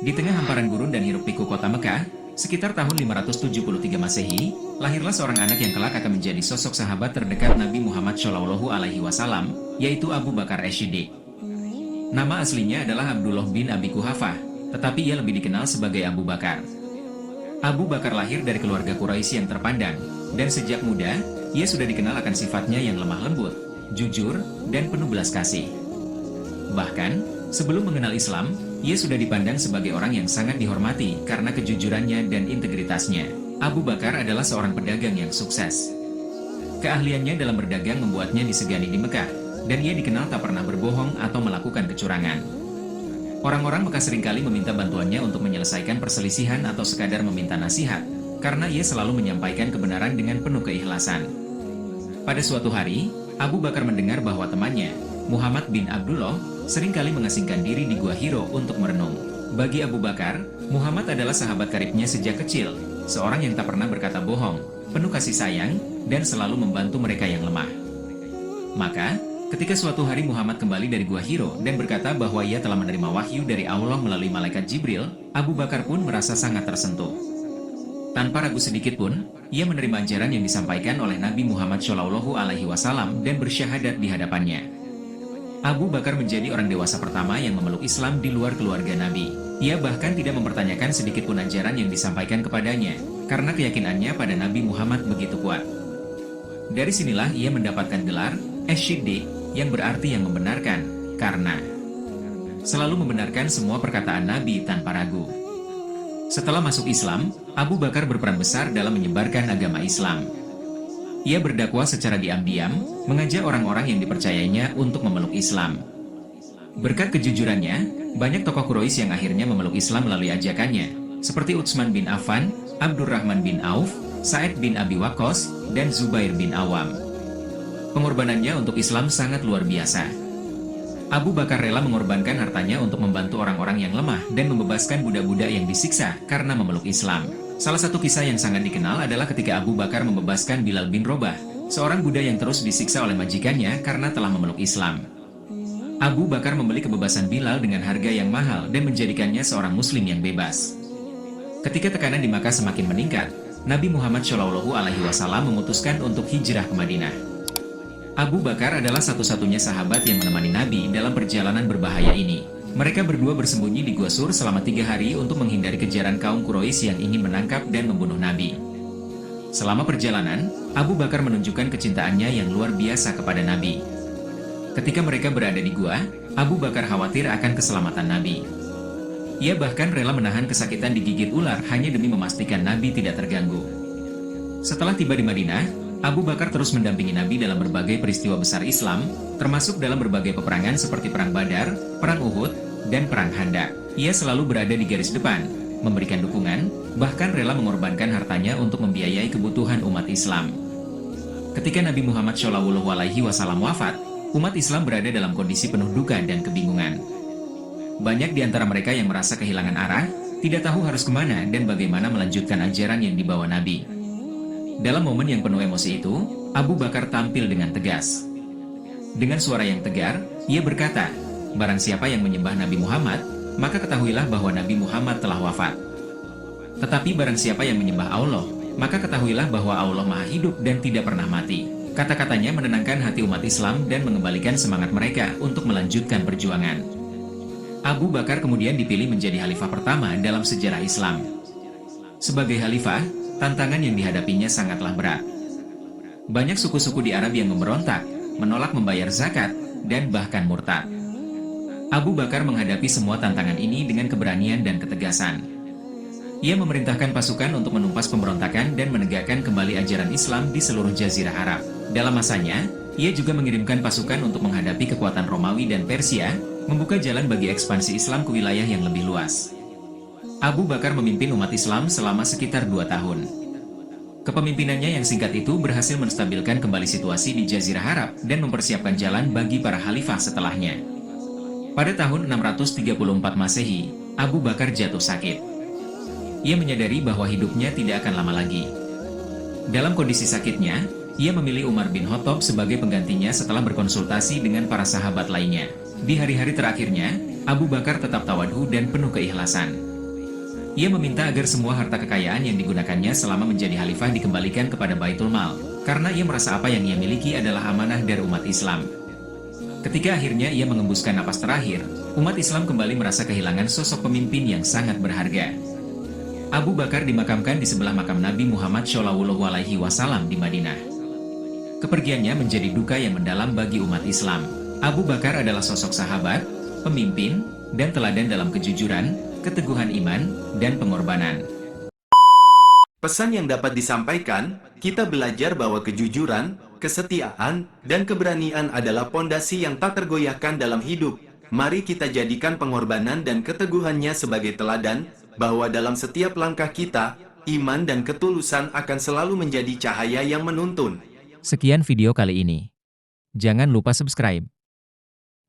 Di tengah hamparan gurun dan hiruk-pikuk kota Mekah, sekitar tahun 573 Masehi, lahirlah seorang anak yang kelak akan menjadi sosok sahabat terdekat Nabi Muhammad Shallallahu Alaihi Wasallam, yaitu Abu Bakar As-Siddiq. Nama aslinya adalah Abdullah bin Abi Quhafah, tetapi ia lebih dikenal sebagai Abu Bakar. Abu Bakar lahir dari keluarga Quraisy yang terpandang, dan sejak muda, ia sudah dikenal akan sifatnya yang lemah lembut, jujur, dan penuh belas kasih. Bahkan, sebelum mengenal Islam, ia sudah dipandang sebagai orang yang sangat dihormati karena kejujurannya dan integritasnya. Abu Bakar adalah seorang pedagang yang sukses. Keahliannya dalam berdagang membuatnya disegani di Mekah, dan ia dikenal tak pernah berbohong atau melakukan kecurangan. Orang-orang Mekah seringkali meminta bantuannya untuk menyelesaikan perselisihan atau sekadar meminta nasihat, karena ia selalu menyampaikan kebenaran dengan penuh keikhlasan. Pada suatu hari, Abu Bakar mendengar bahwa temannya, Muhammad bin Abdullah, seringkali mengasingkan diri di Gua Hiro untuk merenung. Bagi Abu Bakar, Muhammad adalah sahabat karibnya sejak kecil, seorang yang tak pernah berkata bohong, penuh kasih sayang, dan selalu membantu mereka yang lemah. Maka, ketika suatu hari Muhammad kembali dari Gua Hiro dan berkata bahwa ia telah menerima wahyu dari Allah melalui malaikat Jibril, Abu Bakar pun merasa sangat tersentuh. Tanpa ragu sedikit pun, ia menerima ajaran yang disampaikan oleh Nabi Muhammad Shallallahu Alaihi Wasallam dan bersyahadat di hadapannya. Abu Bakar menjadi orang dewasa pertama yang memeluk Islam di luar keluarga Nabi. Ia bahkan tidak mempertanyakan sedikit pun ajaran yang disampaikan kepadanya, karena keyakinannya pada Nabi Muhammad begitu kuat. Dari sinilah ia mendapatkan gelar As-Siddiq, yang berarti yang membenarkan, karena selalu membenarkan semua perkataan Nabi tanpa ragu. Setelah masuk Islam, Abu Bakar berperan besar dalam menyebarkan agama Islam. Ia berdakwah secara diam-diam, mengajak orang-orang yang dipercayainya untuk memeluk Islam. Berkat kejujurannya, banyak tokoh Quraisy yang akhirnya memeluk Islam melalui ajakannya, seperti Utsman bin Affan, Abdurrahman bin Auf, Sa'id bin Abi Waqqas, dan Zubair bin Awam. Pengorbanannya untuk Islam sangat luar biasa. Abu Bakar rela mengorbankan hartanya untuk membantu orang-orang yang lemah dan membebaskan budak-budak yang disiksa karena memeluk Islam. Salah satu kisah yang sangat dikenal adalah ketika Abu Bakar membebaskan Bilal bin Robah, seorang budak yang terus disiksa oleh majikannya karena telah memeluk Islam. Abu Bakar membeli kebebasan Bilal dengan harga yang mahal dan menjadikannya seorang muslim yang bebas. Ketika tekanan di Makkah semakin meningkat, Nabi Muhammad Shallallahu Alaihi Wasallam memutuskan untuk hijrah ke Madinah. Abu Bakar adalah satu-satunya sahabat yang menemani Nabi dalam perjalanan berbahaya ini. Mereka berdua bersembunyi di Gua Sur selama 3 hari untuk menghindari kejaran kaum Quraisy yang ingin menangkap dan membunuh Nabi. Selama perjalanan, Abu Bakar menunjukkan kecintaannya yang luar biasa kepada Nabi. Ketika mereka berada di gua, Abu Bakar khawatir akan keselamatan Nabi. Ia bahkan rela menahan kesakitan digigit ular hanya demi memastikan Nabi tidak terganggu. Setelah tiba di Madinah, Abu Bakar terus mendampingi Nabi dalam berbagai peristiwa besar Islam, termasuk dalam berbagai peperangan seperti Perang Badar, Perang Uhud, dan Perang Khandaq. Ia selalu berada di garis depan, memberikan dukungan, bahkan rela mengorbankan hartanya untuk membiayai kebutuhan umat Islam. Ketika Nabi Muhammad SAW wafat, umat Islam berada dalam kondisi penuh duka dan kebingungan. Banyak di antara mereka yang merasa kehilangan arah, tidak tahu harus kemana dan bagaimana melanjutkan ajaran yang dibawa Nabi. Dalam momen yang penuh emosi itu, Abu Bakar tampil dengan tegas. Dengan suara yang tegar, ia berkata, "Barang siapa yang menyembah Nabi Muhammad, maka ketahuilah bahwa Nabi Muhammad telah wafat. Tetapi barang siapa yang menyembah Allah, maka ketahuilah bahwa Allah Maha Hidup dan tidak pernah mati." Kata-katanya menenangkan hati umat Islam dan mengembalikan semangat mereka untuk melanjutkan perjuangan. Abu Bakar kemudian dipilih menjadi khalifah pertama dalam sejarah Islam. Sebagai khalifah, tantangan yang dihadapinya sangatlah berat. Banyak suku-suku di Arab yang memberontak, menolak membayar zakat, dan bahkan murtad. Abu Bakar menghadapi semua tantangan ini dengan keberanian dan ketegasan. Ia memerintahkan pasukan untuk menumpas pemberontakan dan menegakkan kembali ajaran Islam di seluruh Jazirah Arab. Dalam masanya, ia juga mengirimkan pasukan untuk menghadapi kekuatan Romawi dan Persia, membuka jalan bagi ekspansi Islam ke wilayah yang lebih luas. Abu Bakar memimpin umat Islam selama sekitar 2 tahun. Kepemimpinannya yang singkat itu berhasil menstabilkan kembali situasi di Jazirah Arab dan mempersiapkan jalan bagi para khalifah setelahnya. Pada tahun 634 Masehi, Abu Bakar jatuh sakit. Ia menyadari bahwa hidupnya tidak akan lama lagi. Dalam kondisi sakitnya, ia memilih Umar bin Khattab sebagai penggantinya setelah berkonsultasi dengan para sahabat lainnya. Di hari-hari terakhirnya, Abu Bakar tetap tawadhu dan penuh keikhlasan. Ia meminta agar semua harta kekayaan yang digunakannya selama menjadi khalifah dikembalikan kepada Baitul Mal, karena ia merasa apa yang ia miliki adalah amanah dari umat Islam. Ketika akhirnya ia mengembuskan napas terakhir, umat Islam kembali merasa kehilangan sosok pemimpin yang sangat berharga. Abu Bakar dimakamkan di sebelah makam Nabi Muhammad SAW di Madinah. Kepergiannya menjadi duka yang mendalam bagi umat Islam. Abu Bakar adalah sosok sahabat, pemimpin, dan teladan dalam kejujuran, keteguhan iman, dan pengorbanan. Pesan yang dapat disampaikan, kita belajar bahwa kejujuran, kesetiaan, dan keberanian adalah pondasi yang tak tergoyahkan dalam hidup. Mari kita jadikan pengorbanan dan keteguhannya sebagai teladan, bahwa dalam setiap langkah kita, iman dan ketulusan akan selalu menjadi cahaya yang menuntun. Sekian video kali ini. Jangan lupa subscribe.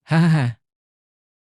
Hahaha.